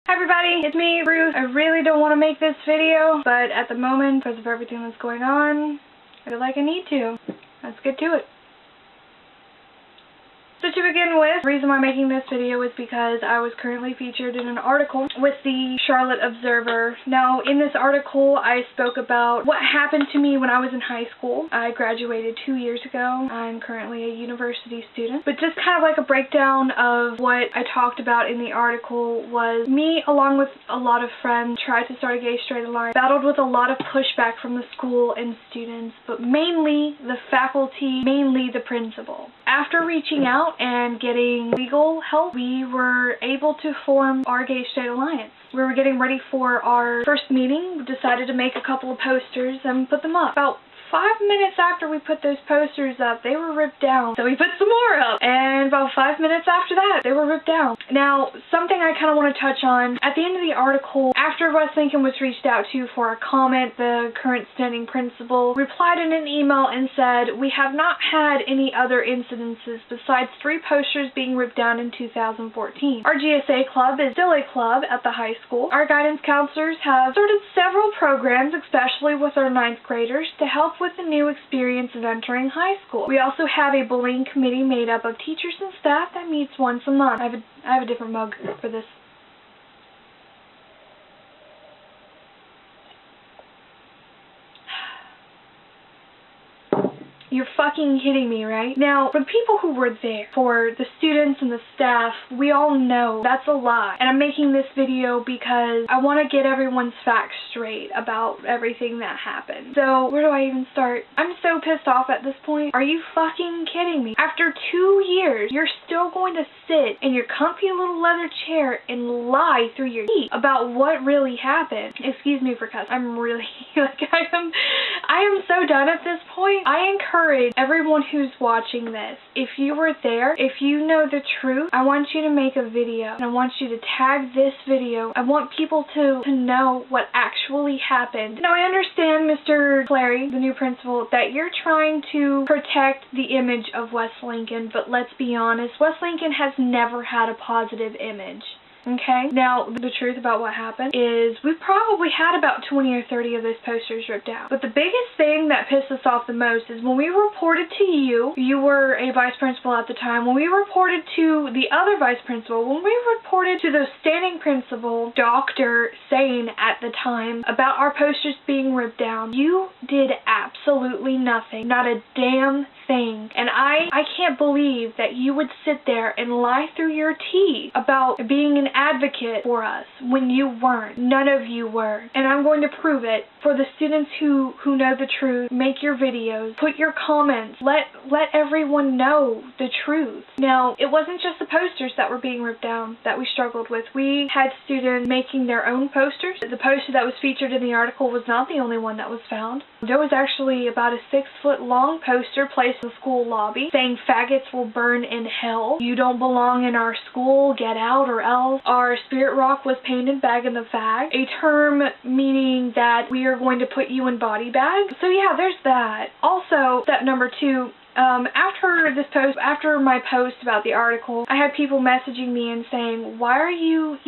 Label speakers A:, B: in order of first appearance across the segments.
A: Hi everybody, it's me, Ruth. I really don't want to make this video, but at the moment, because of everything that's going on, I feel like I need to. Let's get to it. So to begin with, the reason why I'm making this video is because I was currently featured in an article with the Charlotte Observer. Now, in this article, I spoke about what happened to me when I was in high school. I graduated 2 years ago. I'm currently a university student. But just kind of like a breakdown of what I talked about in the article was me, along with a lot of friends, tried to start a gay straight alliance, battled with a lot of pushback from the school and students, but mainly the faculty, mainly the principal. After reaching out and getting legal help, we were able to form our gay straight alliance. We were getting ready for our first meeting. We decided to make a couple of posters and put them up. About 5 minutes after we put those posters up, they were ripped down. So we put some more up. And about 5 minutes after that, they were ripped down. Now, something I kind of want to touch on, at the end of the article, after West Lincoln was reached out to for a comment, the current standing principal replied in an email and said, "We have not had any other incidences besides 3 posters being ripped down in 2014. Our GSA club is still a club at the high school. Our guidance counselors have started several programs, especially with our 9th graders, to help with the new experience of entering high school. We also have a bullying committee made up of teachers and staff that meets once a month." I have a different mug for this. You're fucking kidding me, right? Now, for the people who were there, for the students and the staff, we all know that's a lie. And I'm making this video because I want to get everyone's facts straight about everything that happened. So, where do I even start? I'm so pissed off at this point. Are you fucking kidding me? After 2 years, you're still going to sit in your comfy little leather chair and lie through your teeth about what really happened. Excuse me for cussing. I'm really, I am so done at this point. I encourage everyone who's watching this, if you were there, if you know the truth, I want you to make a video, and I want you to tag this video. I want people to know what actually happened. Now, I understand, Mr. Clary, the new principal, that you're trying to protect the image of West Lincoln, but let's be honest, West Lincoln has never had a positive image. Okay? Now, the truth about what happened is we probably had about 20 or 30 of those posters ripped out. But the biggest thing that pissed us off the most is when we reported to you, you were a vice principal at the time, when we reported to the other vice principal, when we reported to the standing principal, Dr. Sane at the time, about our posters being ripped down, you did absolutely nothing. Not a damn thing. And I can't believe that you would sit there and lie through your teeth about being an advocate for us when you weren't. None of you were. And I'm going to prove it. For the students who know the truth, make your videos, put your comments, let everyone know the truth. Now, it wasn't just the posters that were being ripped down that we struggled with. We had students making their own posters. The poster that was featured in the article was not the only one that was found. There was actually about a 6-foot long poster placed in the school lobby saying, "Faggots will burn in hell. You don't belong in our school. Get out or else." Our spirit rock was painted bag in the fag, a term meaning that we are going to put you in body bags. So yeah, there's that. Also, step number 2, after my post about the article, I had people messaging me and saying, why are you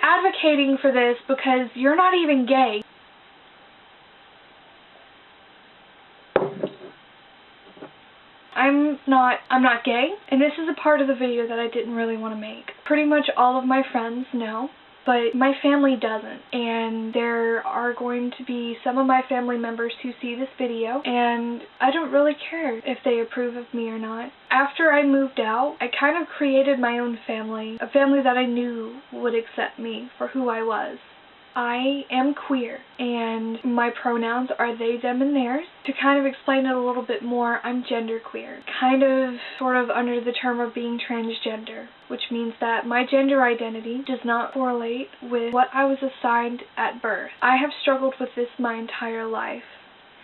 A: advocating for this, because you're not even gay. I'm not gay, and this is a part of the video that I didn't really want to make. Pretty much all of my friends know, but my family doesn't, and there are going to be some of my family members who see this video, and I don't really care if they approve of me or not. After I moved out, I kind of created my own family, a family that I knew would accept me for who I was. I am queer, and my pronouns are they, them, and theirs. To kind of explain it a little bit more, I'm genderqueer, sort of under the term of being transgender, which means that my gender identity does not correlate with what I was assigned at birth. I have struggled with this my entire life.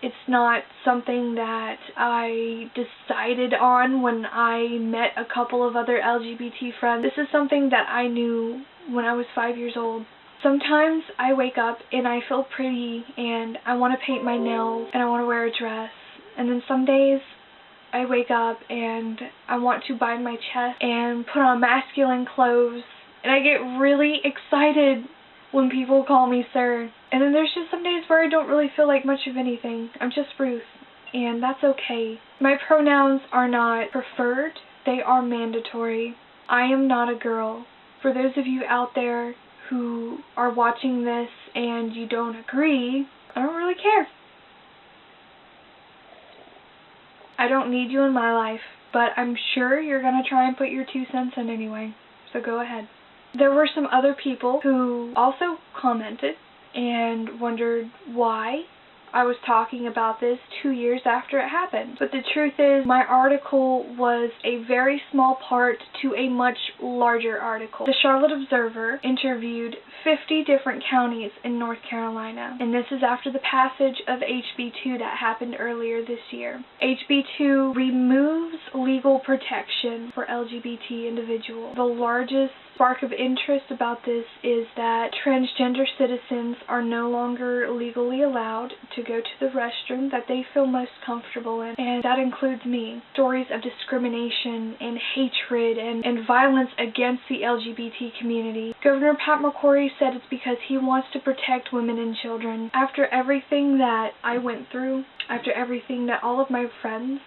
A: It's not something that I decided on when I met a couple of other LGBT friends. This is something that I knew when I was 5 years old. Sometimes I wake up and I feel pretty and I want to paint my nails and I want to wear a dress. And then some days I wake up and I want to bind my chest and put on masculine clothes And I get really excited when people call me sir. And then there's just some days where I don't really feel like much of anything. I'm just Ruth, and that's okay. My pronouns are not preferred, they are mandatory. I am not a girl. For those of you out there who are watching this and you don't agree, I don't really care. I don't need you in my life, but I'm sure you're going to try and put your 2 cents in anyway, so go ahead. There were some other people who also commented and wondered why I was talking about this 2 years after it happened. But the truth is, my article was a very small part to a much larger article. The Charlotte Observer interviewed 50 different counties in North Carolina, and this is after the passage of HB2 that happened earlier this year. HB2 removes legal protection for LGBT individuals. The largest spark of interest about this is that transgender citizens are no longer legally allowed to go to the restroom that they feel most comfortable in, and that includes me. Stories of discrimination and hatred and violence against the LGBT community. Governor Pat McCrory said it's because he wants to protect women and children. After everything that I went through, after everything that all of my friends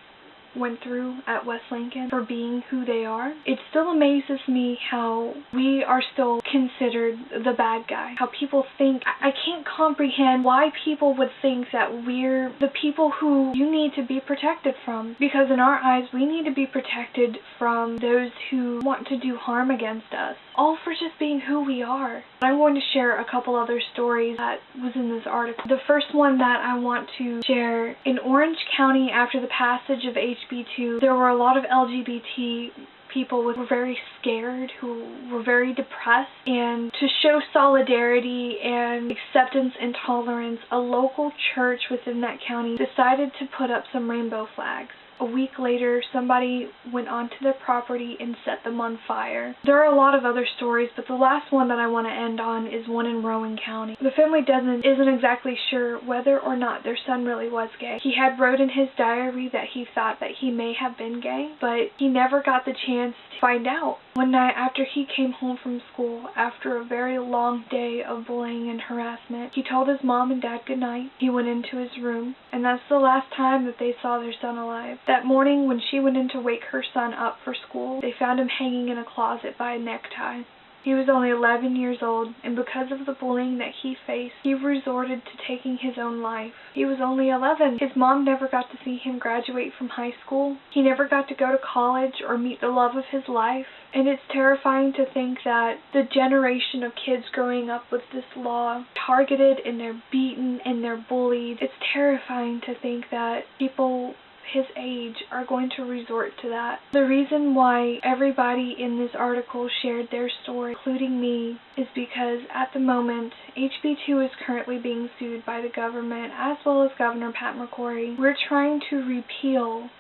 A: went through at West Lincoln for being who they are, it still amazes me how we are still considered the bad guy. How people think, I can't comprehend why people would think that we're the people who you need to be protected from. Because in our eyes, we need to be protected from those who want to do harm against us. All for just being who we are. I'm going to share a couple other stories that was in this article. The first one that I want to share, in Orange County after the passage of HB2, there were a lot of LGBT people who were very scared, who were very depressed, and to show solidarity and acceptance and tolerance, a local church within that county decided to put up some rainbow flags. A week later, somebody went onto their property and set them on fire. There are a lot of other stories, but the last one that I want to end on is one in Rowan County. The family isn't exactly sure whether or not their son really was gay. He had wrote in his diary that he thought that he may have been gay, but he never got the chance to find out. One night after he came home from school, after a very long day of bullying and harassment, he told his mom and dad goodnight. He went into his room, and that's the last time that they saw their son alive. That morning, when she went in to wake her son up for school, they found him hanging in a closet by a necktie. He was only 11 years old, and because of the bullying that he faced, he resorted to taking his own life. He was only 11. His mom never got to see him graduate from high school. He never got to go to college or meet the love of his life. And it's terrifying to think that the generation of kids growing up with this law, targeted and they're beaten and they're bullied, it's terrifying to think that people his age are going to resort to that. The reason why everybody in this article shared their story, including me, is because at the moment, HB2 is currently being sued by the government as well as Governor Pat McCrory. We're trying to repeal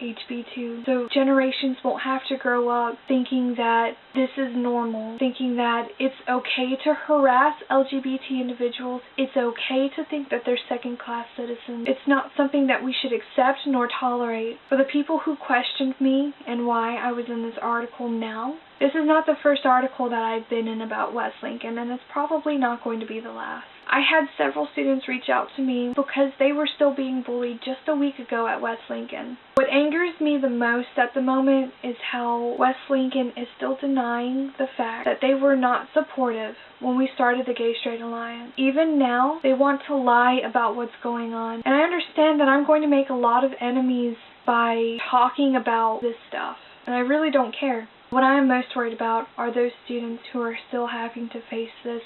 A: HB2 so generations won't have to grow up thinking that this is normal, thinking that it's okay to harass LGBT individuals, it's okay to think that they're second-class citizens. It's not something that we should accept nor tolerate. For the people who questioned me and why I was in this article now, this is not the first article that I've been in about West Lincoln, and it's probably not going to be the last. I had several students reach out to me because they were still being bullied just a week ago at West Lincoln. What angers me the most at the moment is how West Lincoln is still denying the fact that they were not supportive when we started the Gay Straight Alliance. Even now, they want to lie about what's going on. And I understand that I'm going to make a lot of enemies by talking about this stuff, and I really don't care. What I am most worried about are those students who are still having to face this,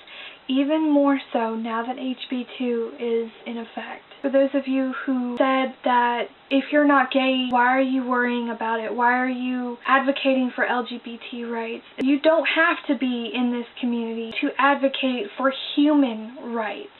A: even more so now that HB2 is in effect. For those of you who said that if you're not gay, why are you worrying about it? Why are you advocating for LGBT rights? You don't have to be in this community to advocate for human rights.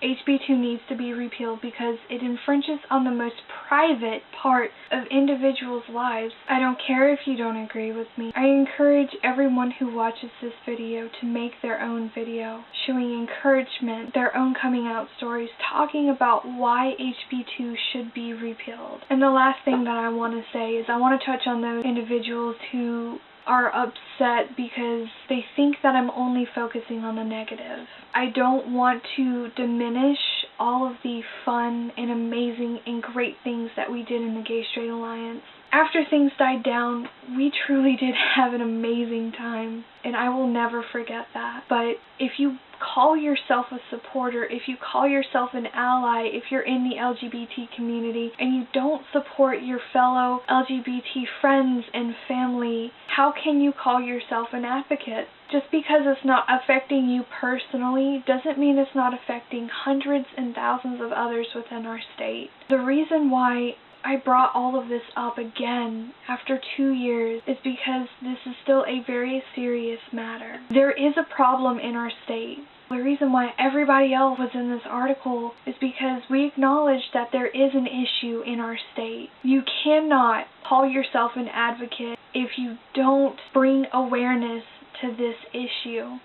A: HB2 needs to be repealed because it infringes on the most private part of individuals' lives. I don't care if you don't agree with me. I encourage everyone who watches this video to make their own video, showing encouragement, their own coming out stories, talking about why HB2 should be repealed. And the last thing that I want to say is I want to touch on those individuals who are upset because they think that I'm only focusing on the negative. I don't want to diminish all of the fun and amazing and great things that we did in the Gay Straight Alliance. After things died down, we truly did have an amazing time, and I will never forget that. But if you call yourself a supporter, if you call yourself an ally, if you're in the LGBT community and you don't support your fellow LGBT friends and family, how can you call yourself an advocate? Just because it's not affecting you personally doesn't mean it's not affecting hundreds and thousands of others within our state. The reason why I brought all of this up again after 2 years is because this is still a very serious matter. There is a problem in our state. The reason why everybody else was in this article is because we acknowledge that there is an issue in our state. You cannot call yourself an advocate if you don't bring awareness to this issue.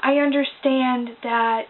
A: I understand that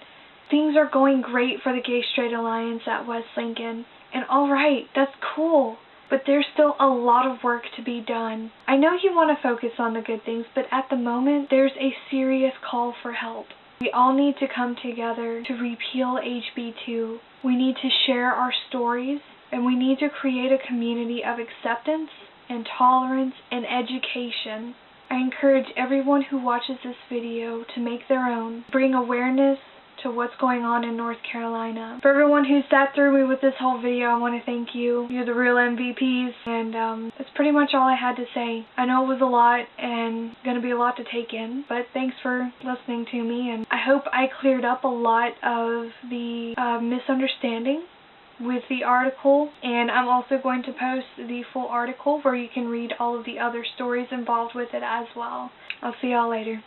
A: things are going great for the Gay Straight Alliance at West Lincoln. And alright, that's cool, but there's still a lot of work to be done. I know you want to focus on the good things, but at the moment, there's a serious call for help. We all need to come together to repeal HB2. We need to share our stories, and we need to create a community of acceptance and tolerance and education. I encourage everyone who watches this video to make their own, bring awareness to what's going on in North Carolina. For everyone who sat through me with this whole video, I want to thank you. You're the real MVPs, and that's pretty much all I had to say. I know it was a lot and gonna be a lot to take in, but thanks for listening to me, and I hope I cleared up a lot of the misunderstanding with the article, and I'm also going to post the full article where you can read all of the other stories involved with it as well. I'll see y'all later.